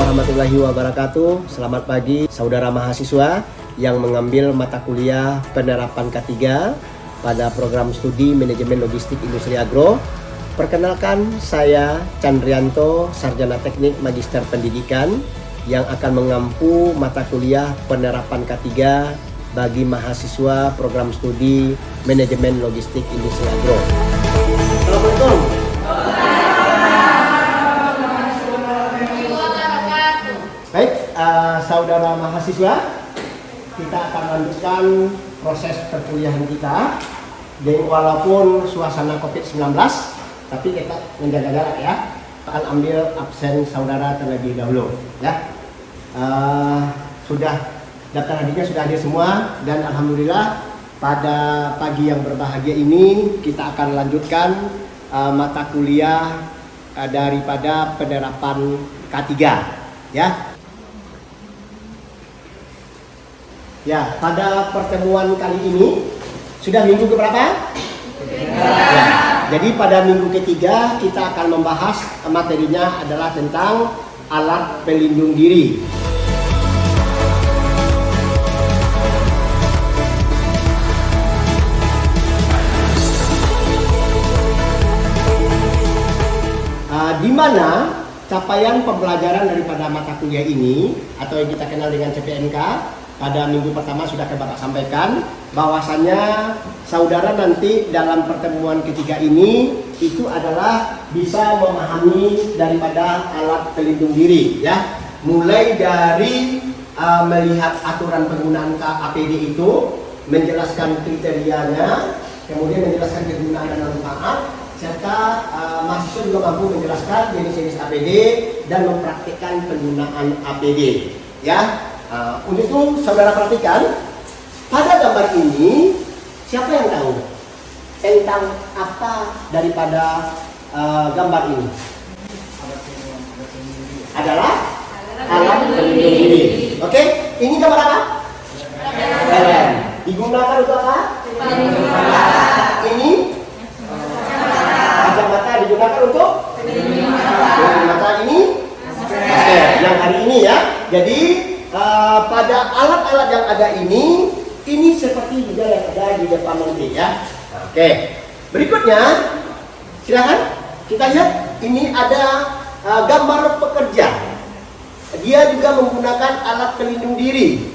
warahmatullahi wabarakatuh. Selamat pagi saudara mahasiswa yang mengambil mata kuliah penerapan K3 pada program studi Manajemen Logistik Industri Agro. Perkenalkan, saya Chandrianto, Sarjana Teknik Magister Pendidikan yang akan mengampu mata kuliah penerapan K3 bagi mahasiswa program studi Manajemen Logistik Industri Agro. Assalamualaikum. Baik, saudara mahasiswa, kita akan lanjutkan proses perkuliahan kita. Jadi walaupun suasana COVID-19, tapi kita menjaga jarak ya. Akan ambil absen saudara terlebih dahulu ya. Sudah daftar hadirnya sudah hadir semua, dan alhamdulillah pada pagi yang berbahagia ini kita akan lanjutkan mata kuliah daripada penerapan K3 ya. Ya, pada pertemuan kali ini sudah minggu keberapa? Ya, jadi pada minggu ketiga kita akan membahas materinya adalah tentang alat pelindung diri. Di mana capaian pembelajaran daripada mata kuliah ini atau yang kita kenal dengan CPNK pada minggu pertama sudah Bapak sampaikan bahwasanya saudara nanti dalam pertemuan ketiga ini itu adalah bisa memahami daripada alat pelindung diri ya, mulai dari melihat aturan penggunaan APD itu, menjelaskan kriterianya, kemudian menjelaskan kegunaan dan manfaat, serta mahasiswa juga mampu menjelaskan jenis-jenis APD dan mempraktikkan penggunaan APD ya. Untuk itu saudara perhatikan pada gambar ini, siapa yang tahu tentang apa daripada gambar ini? Adalah alat pelindung diri. Oke, ini gambar apa? Helm. Digunakan untuk apa? Ini kacamata digunakan untuk kacamata ini masker yang hari ini ya. Jadi pada alat-alat yang ada ini seperti juga yang ada di depan nanti ya. Oke, berikutnya silahkan kita lihat, ini ada gambar pekerja. Dia juga menggunakan alat pelindung diri.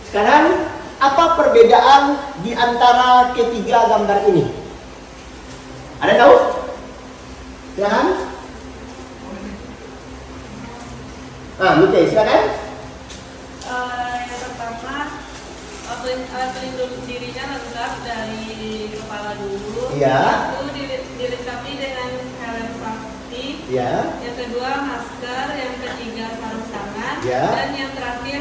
Sekarang apa perbedaan di antara ketiga gambar ini? Ada tahu? Silahkan. Mute, silakan. Yang pertama, alat pelindung dirinya lengkap dari kepala dulu. Iya. Itu dilengkapi dengan helm safety. Ya. Yang kedua masker, yang ketiga sarung tangan, Ya. dan yang terakhir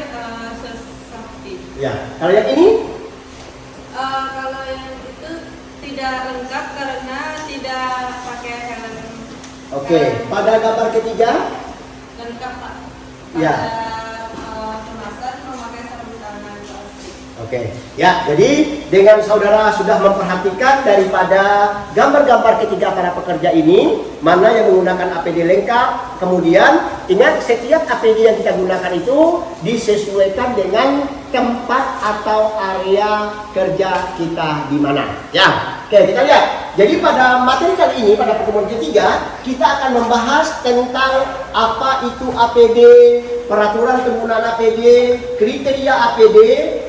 safety. Ya. Kalau yang ini? Kalau yang itu tidak lengkap karena tidak pakai helm. Oke. Pada gambar ketiga? Lengkap Pak. Ya. Oke, ya, jadi dengan saudara sudah memperhatikan daripada gambar-gambar ketiga para pekerja ini, mana yang menggunakan APD lengkap, kemudian ingat setiap APD yang kita gunakan itu disesuaikan dengan tempat atau area kerja kita di mana. Ya, oke, kita lihat. Jadi pada materi kali ini, pada pertemuan ketiga, kita akan membahas tentang apa itu APD, peraturan penggunaan APD, kriteria APD,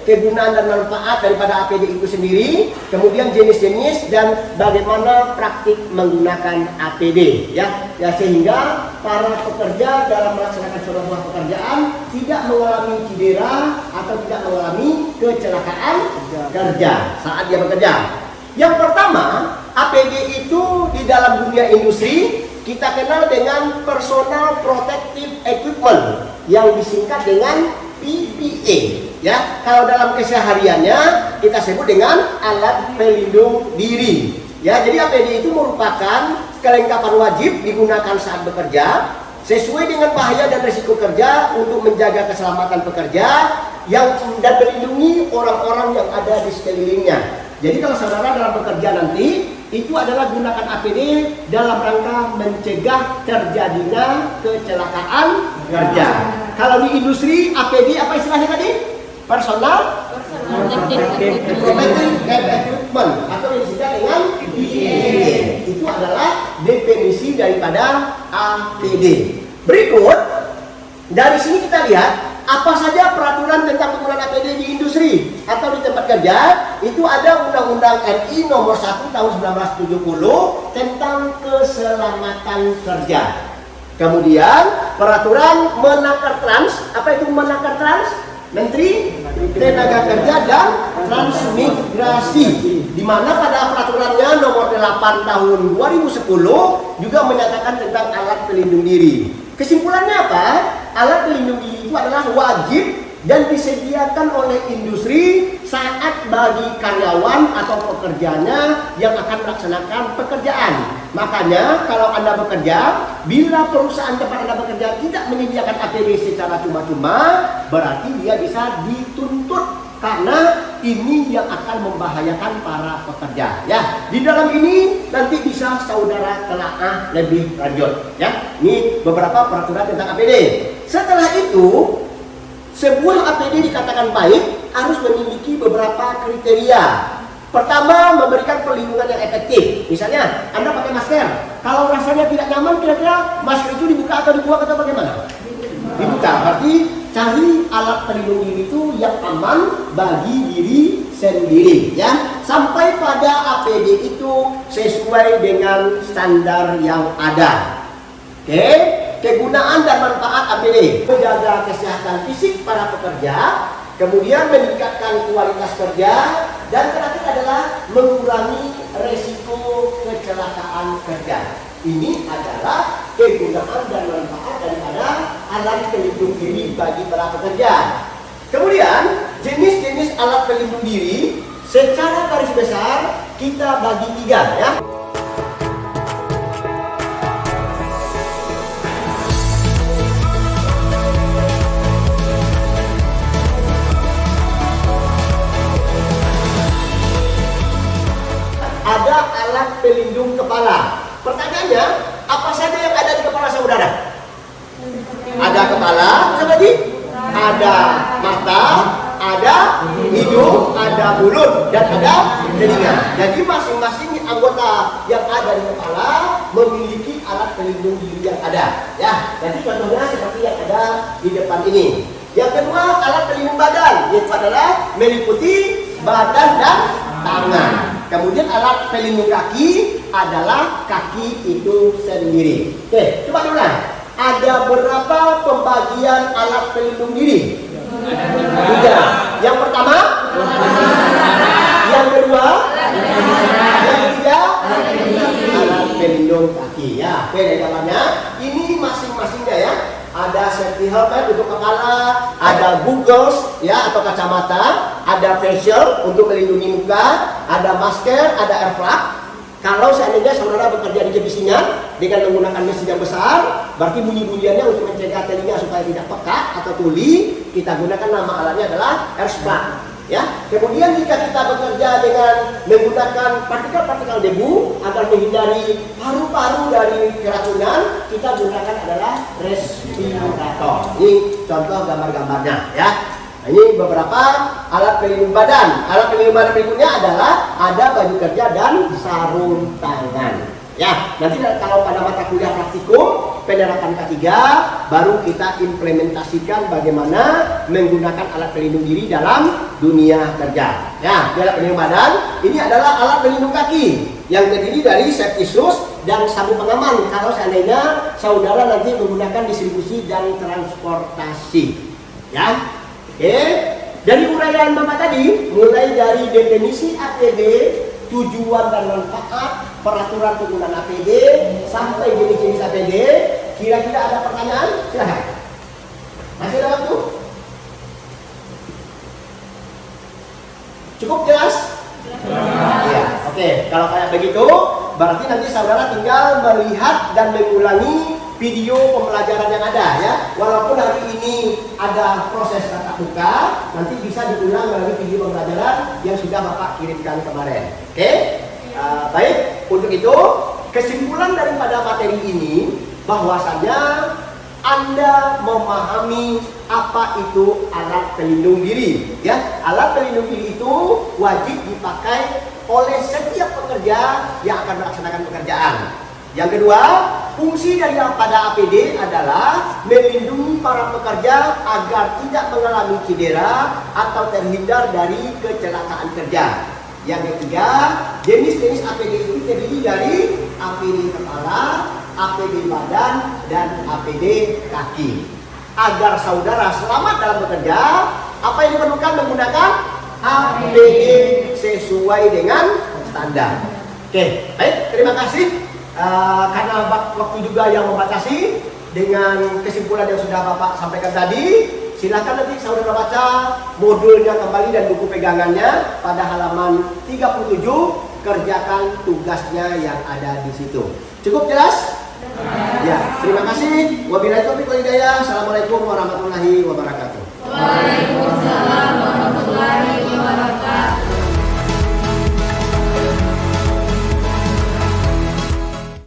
kegunaan dan manfaat daripada APD itu sendiri, kemudian jenis-jenis dan bagaimana praktik menggunakan APD ya. Sehingga para pekerja dalam melaksanakan sebuah pekerjaan tidak mengalami cedera atau tidak mengalami kecelakaan kerja saat dia bekerja. Yang pertama, APD itu di dalam dunia industri kita kenal dengan Personal Protective Equipment yang disingkat dengan PPE ya. Kalau dalam kesehariannya kita sebut dengan alat pelindung diri ya. Jadi APD itu merupakan kelengkapan wajib digunakan saat bekerja sesuai dengan bahaya dan risiko kerja untuk menjaga keselamatan pekerja yang dan melindungi orang-orang yang ada di sekelilingnya. Jadi kalau saudara dalam bekerja nanti itu adalah gunakan APD dalam rangka mencegah terjadinya kecelakaan kerja. Kalau di industri APD apa istilahnya tadi? Personal equipment atau yang disebut dengan PPE. Itu adalah definisi daripada APD. Berikut dari sini kita lihat apa saja peraturan tentang penggunaan APD di industri atau di tempat kerja. Itu ada Undang-Undang RI nomor 1 tahun 1970 tentang keselamatan kerja. Kemudian peraturan Menakar Trans, apa itu Menakar Trans? Menteri Tenaga Kerja dan Transmigrasi, di mana pada peraturannya nomor 8 tahun 2010 juga menyatakan tentang alat pelindung diri. Kesimpulannya apa? Alat pelindung diri itu adalah wajib dan disediakan oleh industri saat bagi karyawan atau pekerjanya yang akan melaksanakan pekerjaan. Makanya kalau Anda bekerja, bila perusahaan tempat Anda bekerja tidak menyediakan APD secara cuma-cuma, berarti dia bisa dituntut karena ini yang akan membahayakan para pekerja. Ya, di dalam ini nanti bisa saudara telaah lebih lanjut. Ya, ini beberapa peraturan tentang APD. Setelah itu, sebuah APD dikatakan baik harus memiliki beberapa kriteria. Pertama, memberikan perlindungan yang efektif. Misalnya, Anda pakai masker. Kalau rasanya tidak nyaman, kira-kira masker itu dibuka atau dibuang atau bagaimana? Dibuka. Berarti cari alat pelindung diri itu yang aman bagi diri sendiri. Ya, sampai pada APD itu sesuai dengan standar yang ada. Oke. Kegunaan dan manfaat APD: menjaga kesehatan fisik para pekerja, kemudian meningkatkan kualitas kerja, dan terakhir adalah mengurangi resiko kecelakaan kerja. Ini adalah kegunaan dan manfaat daripada alat pelindung diri bagi para pekerja. Kemudian jenis-jenis alat pelindung diri secara garis besar kita bagi 3 ya. Ada alat pelindung kepala. Pertanyaannya, apa saja yang ada di kepala saudara? Ada kepala, apa lagi? Ada mata, ada hidung, ada mulut, dan ada telinga. Jadi masing-masing anggota yang ada di kepala memiliki alat pelindung diri yang ada. Ya, jadi contohnya seperti yang ada di depan ini. Yang kedua, alat pelindung badan, yaitu adalah meliputi badan dan tangan. Kemudian alat pelindung kaki adalah kaki itu sendiri. Oke, coba dulu. Ada berapa pembagian alat pelindung diri? 3. Yang pertama, yang kedua, yang ketiga, alat pelindung kaki. Ya, oke, dari dalamnya ini masing-masingnya ya. Ada safety helmet untuk kepala, ada goggles ya atau kacamata, ada facial untuk melindungi muka, ada masker, ada air flap. Kalau seandainya saudara bekerja di jepisingan dengan menggunakan mesin yang besar, berarti bunyi-bunyiannya untuk mencegah telinga supaya tidak pekat atau tuli, kita gunakan nama alatnya adalah air flap. Ya, kemudian jika kita bekerja dengan menggunakan partikel-partikel debu agar menghindari paru-paru dari keracunan, kita gunakan adalah respirator. Ini contoh gambar-gambarnya ya. Nah, ini beberapa alat pelindung badan. Alat pelindung badan berikutnya adalah ada baju kerja dan sarung tangan. Ya, nanti kalau pada mata kuliah praktikum penerapan K3 baru kita implementasikan bagaimana menggunakan alat pelindung diri dalam dunia kerja. Ya, alat pelindung badan ini adalah alat pelindung kaki yang terdiri dari safety shoes dan sabuk pengaman kalau seandainya saudara nanti menggunakan distribusi dan transportasi. Ya, oke. Dari uraian Bapak tadi, mulai dari definisi APD, tujuan dan manfaat, peraturan penggunaan APD, sampai jenis-jenis APD, kira-kira ada pertanyaan? Silahkan. Masih ada waktu? Cukup jelas? Iya. Oke, kalau kayak begitu, berarti nanti saudara tinggal melihat dan mengulangi video pembelajaran yang ada ya. Walaupun hari ini ada proses tatap muka, nanti bisa diulang melalui video pembelajaran yang sudah Bapak kirimkan kemarin. Oke? Baik, untuk itu kesimpulan daripada materi ini bahwasanya Anda memahami apa itu alat pelindung diri. Ya, alat pelindung diri itu wajib dipakai oleh setiap pekerja yang akan melaksanakan pekerjaan. Yang kedua, fungsi daripada APD adalah melindungi para pekerja agar tidak mengalami cedera atau terhindar dari kecelakaan kerja. Yang ketiga, jenis-jenis APD itu terdiri dari APD kepala, APD badan, dan APD kaki. Agar saudara selamat dalam bekerja, apa yang diperlukan? Menggunakan APD sesuai dengan standar. Oke, baik, terima kasih. Karena waktu juga yang membatasi, dengan kesimpulan yang sudah Bapak sampaikan tadi, silakan nanti saudara baca modulnya kembali dan buku pegangannya pada halaman 37, kerjakan tugasnya yang ada di situ. Cukup jelas? Ya, terima kasih. Wabillahi taufiq wal hidayah. Assalamualaikum warahmatullahi wabarakatuh.